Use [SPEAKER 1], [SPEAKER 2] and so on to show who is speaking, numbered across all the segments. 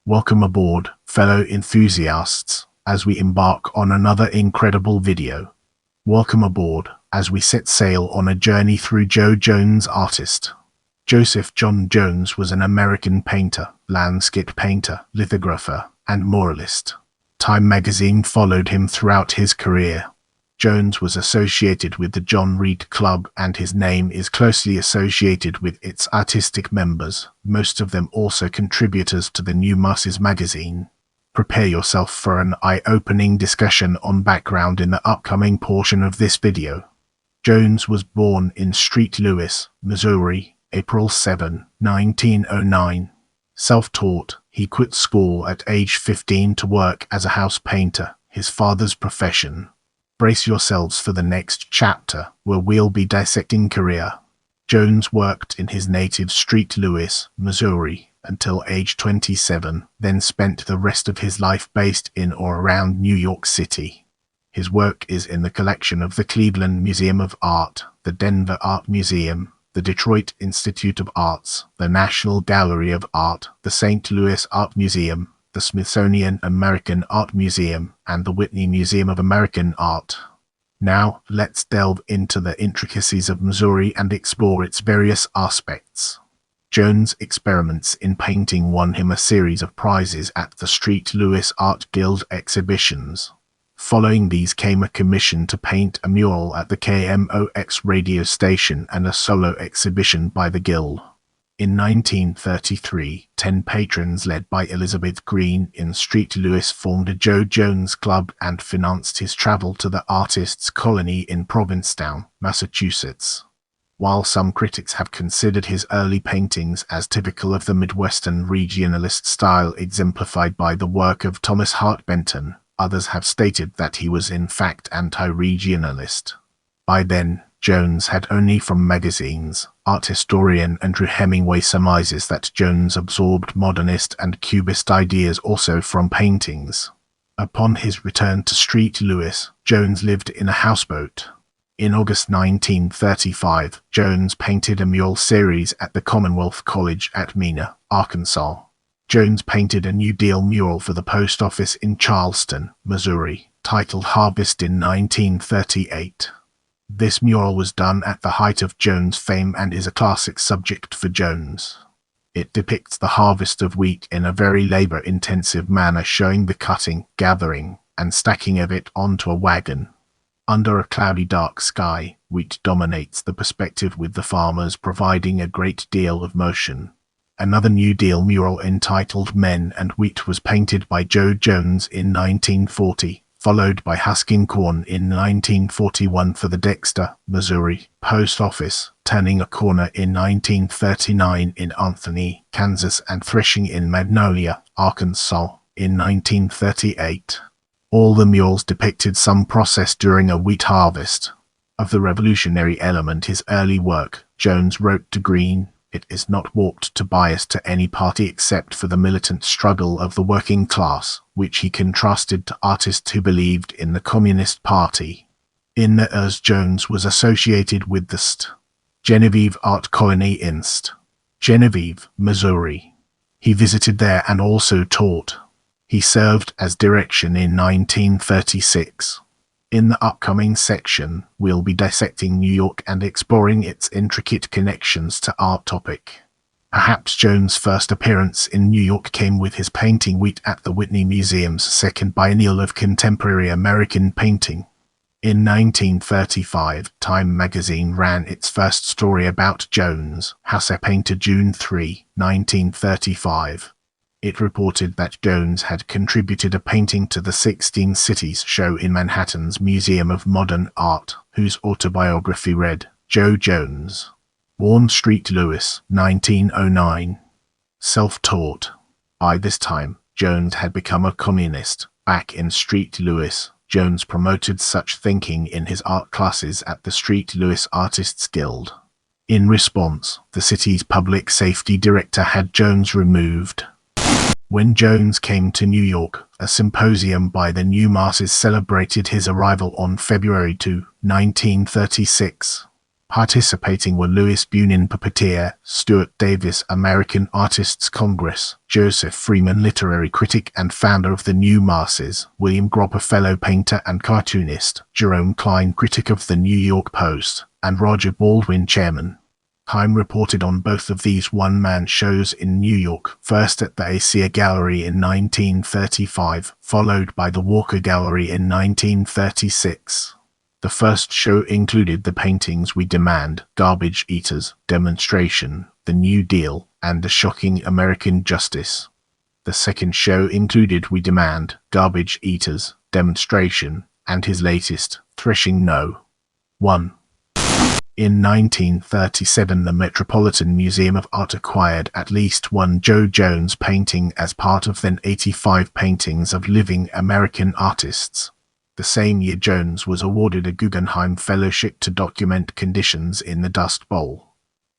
[SPEAKER 1] Welcome aboard, fellow enthusiasts, as we embark on another incredible video. Welcome aboard, as we set sail on a journey through Jo Jones artist. Joseph John Jones was an American painter, landscape painter, lithographer, and muralist. Time magazine followed him throughout his career. Jones was associated with the John Reed Club, and his name is closely associated with its artistic members, most of them also contributors to the New Masses magazine. Prepare yourself for an eye-opening discussion on background in the upcoming portion of this video. Jones was born in St. Louis, Missouri, April 7, 1909. Self-taught, he quit school at age 15 to work as a house painter, his father's profession. Brace yourselves for the next chapter, where we'll be dissecting career. Jones worked in his native St. Louis, Missouri, until age 27, then spent the rest of his life based in or around New York City. His work is in the collection of the Cleveland Museum of Art, the Denver Art Museum, the Detroit Institute of Arts, the National Gallery of Art, the St. Louis Art Museum, the Smithsonian American Art Museum, and the Whitney Museum of American Art. Now, let's delve into the intricacies of Missouri and explore its various aspects. Jones' experiments in painting won him a series of prizes at the St. Louis Art Guild exhibitions. Following these came a commission to paint a mural at the KMOX radio station and a solo exhibition by the Guild. In 1933, 10 patrons led by Elizabeth Green in St. Louis formed a Jo Jones Club and financed his travel to the artist's colony in Provincetown, Massachusetts. While some critics have considered his early paintings as typical of the Midwestern regionalist style exemplified by the work of Thomas Hart Benton, others have stated that he was in fact anti-regionalist. By then, Jones had only from magazines. Art historian Andrew Hemingway surmises that Jones absorbed modernist and cubist ideas also from paintings. Upon his return to St. Louis, Jones lived in a houseboat. In August 1935, Jones painted a mural series at the Commonwealth College at Mena, Arkansas. Jones painted a New Deal mural for the post office in Charleston, Missouri, titled Harvest in 1938. This mural was done at the height of Jones' fame and is a classic subject for Jones. It depicts the harvest of wheat in a very labor-intensive manner, showing the cutting, gathering, and stacking of it onto a wagon. Under a cloudy dark sky, wheat dominates the perspective, with the farmers providing a great deal of motion. Another New Deal mural entitled Men and Wheat was painted by Jo Jones in 1940. Followed by Husking Corn in 1941 for the Dexter, Missouri, post office, Turning a Corner in 1939 in Anthony, Kansas, and Threshing in Magnolia, Arkansas, in 1938. All the murals depicted some process during a wheat harvest. Of the revolutionary element his early work, Jones wrote to Green, "It is not warped to bias to any party except for the militant struggle of the working class," which he contrasted to artists who believed in the Communist Party. In the years Jones was associated with the St. Genevieve Art Colony in St. Genevieve, Missouri. He visited there and also taught. He served as direction in 1936. In the upcoming section, we'll be dissecting New York and exploring its intricate connections to our topic. Perhaps Jones' first appearance in New York came with his painting Wheat at the Whitney Museum's second biennial of contemporary American painting. In 1935, Time magazine ran its first story about Jones, House Painter, June 3, 1935. It reported that Jones had contributed a painting to the 16 Cities show in Manhattan's Museum of Modern Art, whose autobiography read, Jo Jones. Born St. Louis, 1909. Self-taught. By this time, Jones had become a communist. Back in St. Louis, Jones promoted such thinking in his art classes at the St. Louis Artists Guild. In response, the city's public safety director had Jones removed. When Jones came to New York, a symposium by the New Masses celebrated his arrival on February 2, 1936. Participating were Louis Bunin, puppeteer; Stuart Davis, American Artists Congress; Joseph Freeman, literary critic and founder of the New Masses; William Gropper, fellow painter and cartoonist; Jerome Klein, critic of the New York Post; and Roger Baldwin, chairman. Time reported on both of these one-man shows in New York, first at the Asia Gallery in 1935, followed by the Walker Gallery in 1936. The first show included the paintings We Demand, Garbage Eaters, Demonstration, The New Deal, and The Shocking American Justice. The second show included We Demand, Garbage Eaters, Demonstration, and his latest, Threshing No. 1. In 1937, the Metropolitan Museum of Art acquired at least one Joe Jones painting as part of then 85 paintings of living American artists. The same year, Jones was awarded a Guggenheim Fellowship to document conditions in the Dust Bowl.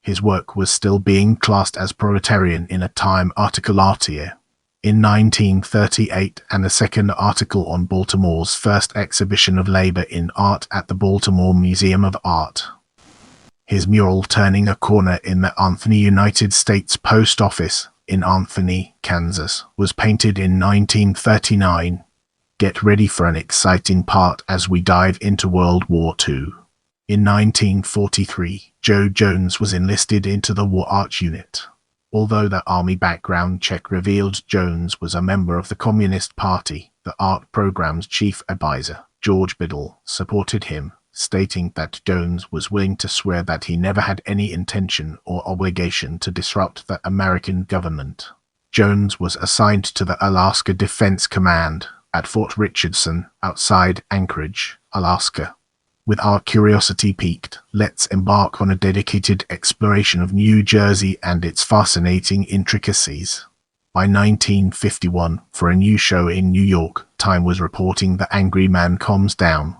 [SPEAKER 1] His work was still being classed as proletarian in a Time article year. In 1938, and a second article on Baltimore's first exhibition of labor in art at the Baltimore Museum of Art. His mural Turning a Corner in the Anthony United States Post Office in Anthony, Kansas, was painted in 1939. Get ready for an exciting part as we dive into World War II. In 1943, Joe Jones was enlisted into the War Art Unit. Although the Army background check revealed Jones was a member of the Communist Party, the art program's chief advisor, George Biddle, supported him, stating that Jones was willing to swear that he never had any intention or obligation to disrupt the American government. Jones was assigned to the Alaska Defense Command at Fort Richardson, outside Anchorage, Alaska. With our curiosity piqued, let's embark on a dedicated exploration of New Jersey and its fascinating intricacies. By 1951, for a new show in New York, Time was reporting The Angry Man Comes Down.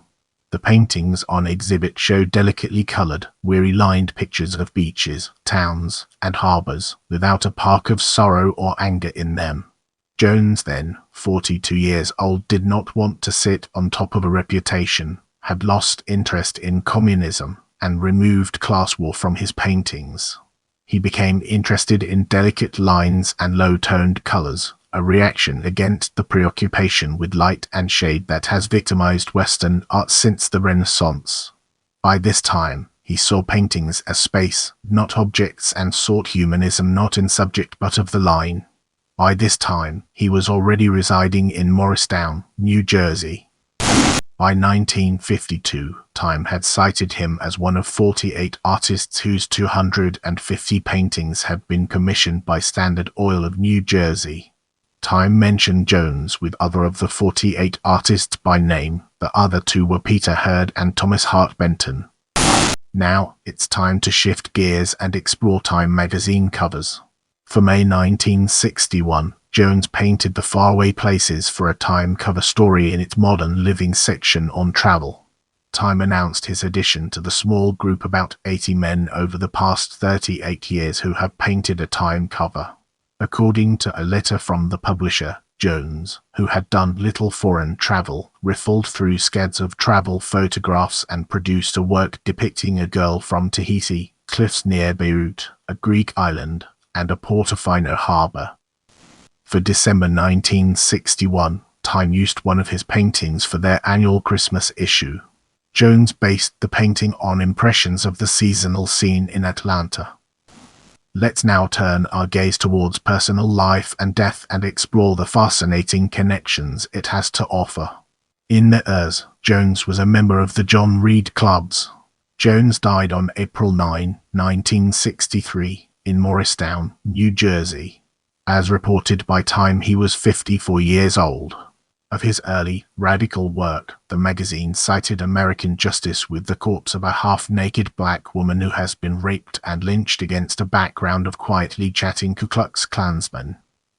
[SPEAKER 1] The paintings on exhibit show delicately colored, weary-lined pictures of beaches, towns, and harbors, without a spark of sorrow or anger in them. Jones, then 42 years old, did not want to sit on top of a reputation, had lost interest in communism, and removed class war from his paintings. He became interested in delicate lines and low-toned colors, a reaction against the preoccupation with light and shade that has victimized Western art since the Renaissance. By this time, he saw paintings as space, not objects, and sought humanism not in subject but of the line. By this time, he was already residing in Morristown, New Jersey. By 1952, Time had cited him as one of 48 artists whose 250 paintings had been commissioned by Standard Oil of New Jersey. Time mentioned Jones with other of the 48 artists by name. The other two were Peter Hurd and Thomas Hart Benton. Now, it's time to shift gears and explore Time magazine covers. For May 1961, Jones painted the Faraway Places for a Time cover story in its Modern Living section on travel. Time announced his addition to the small group about 80 men over the past 38 years who have painted a Time cover. According to a letter from the publisher, Jones, who had done little foreign travel, riffled through scads of travel photographs and produced a work depicting a girl from Tahiti, cliffs near Beirut, a Greek island, and a Portofino harbor. For December 1961, Time used one of his paintings for their annual Christmas issue. Jones based the painting on impressions of the seasonal scene in Atlanta. Let's now turn our gaze towards personal life and death and explore the fascinating connections it has to offer. In the years, Jones was a member of the John Reed Clubs. Jones died on April 9, 1963, in Morristown, New Jersey. As reported by Time, he was 54 years old. Of his early, radical work, the magazine cited American justice with the corpse of a half-naked black woman who has been raped and lynched against a background of quietly chatting Ku Klux Klansmen.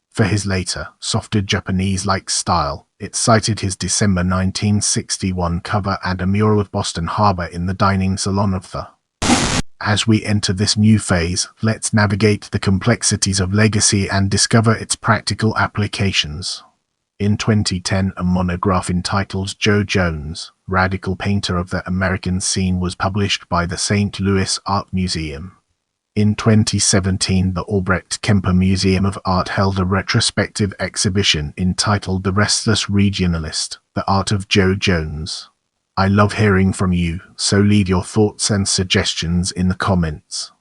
[SPEAKER 1] For his later, softer Japanese-like style, it cited his December 1961 cover and a mural of Boston Harbor in the dining salon of the. As we enter this new phase, let's navigate the complexities of legacy and discover its practical applications. In 2010, a monograph entitled Joe Jones, Radical Painter of the American Scene was published by the St. Louis Art Museum. In 2017, the Albrecht Kemper Museum of Art held a retrospective exhibition entitled The Restless Regionalist, The Art of Joe Jones. I love hearing from you, so leave your thoughts and suggestions in the comments.